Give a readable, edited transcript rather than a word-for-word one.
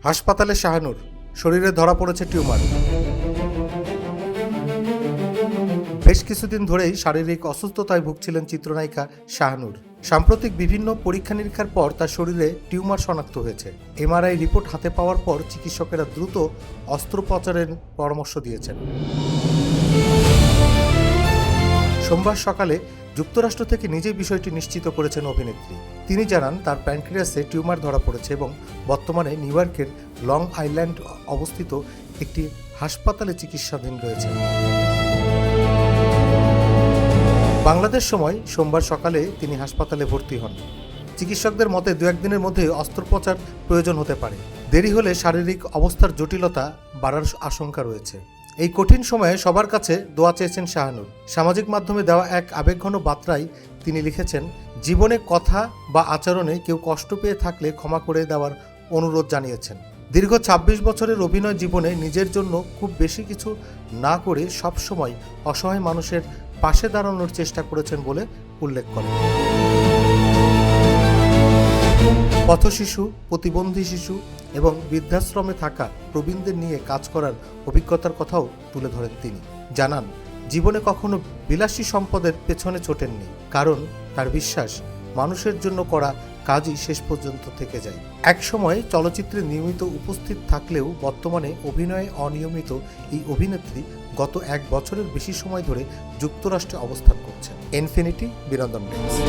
হাসপাতালে শাহানূর, শরীরে ধরা পড়েছে টিউমার। বেশ কিছুদিন ধরেই শারীরিক অসুস্থতায় ভুগছিলেন চিত্রনায়িকা শাহানূর। সাম্প্রতিক বিভিন্ন পরীক্ষা নিরীক্ষার পর তার শরীরে টিউমার শনাক্ত হয়েছে। এমআরআই রিপোর্ট হাতে পাওয়ার পর চিকিৎসকেরা দ্রুত অস্ত্রোপচারের পরামর্শ দিয়েছেন। সোমবার সকালে যুক্তরাষ্ট্র থেকে নিজেই বিষয়টি নিশ্চিত করেছেন অভিনেত্রী। তিনি জানান তার প্যানক্রিয়াসে টিউমার ধরা পড়েছে এবং বর্তমানে নিউ ইয়র্কের লং আইল্যান্ড অবস্থিত একটি হাসপাতালে চিকিৎসাধীন রয়েছেন। বাংলাদেশ সময় সোমবার সকালে তিনি হাসপাতালে ভর্তি হন। চিকিৎসকদের মতে 2-1 দিনের মধ্যে অস্ত্রোপচার প্রয়োজন হতে পারে। দেরি হলে শারীরিক অবস্থার জটিলতা বাড়ার আশঙ্কা রয়েছে। এই কঠিন সময়ে সবার কাছে দোয়া চেয়েছেন শাহানূর। সামাজিক মাধ্যমে দেওয়া এক আবেগঘন বার্তায় তিনি লিখেছেন, জীবনে কথা বা আচরণে কেউ কষ্ট পেয়ে থাকলে ক্ষমা করে দেওয়ার অনুরোধ জানিয়েছেন। দীর্ঘ 26 বছরের অভিনয় জীবনে নিজের জন্য খুব বেশি কিছু না করে সবসময় অসহায় মানুষের পাশে দাঁড়ানোর চেষ্টা করেছেন বলে উল্লেখ করেন। পথশিশু, প্রতিবন্ধী শিশু এবং বৃদ্ধাশ্রমে থাকা প্রবীণদের নিয়ে কাজ করার অভিজ্ঞতার কথাও তুলে ধরেন তিনি। জানান, জীবনে কখনো বিলাসী সম্পদের পেছনে ছোটেননি, কারণ তার বিশ্বাস মানুষের জন্য করা কাজই শেষ পর্যন্ত থেকে যায়। একসময় চলচ্চিত্রে নিয়মিত উপস্থিত থাকলেও বর্তমানে অভিনয়ে অনিয়মিত এই অভিনেত্রী গত 1 বছরের বেশি সময় ধরে যুক্তরাষ্ট্রে অবস্থান করছেন। ইনফিনিটি বিনোদন ডেস্ক।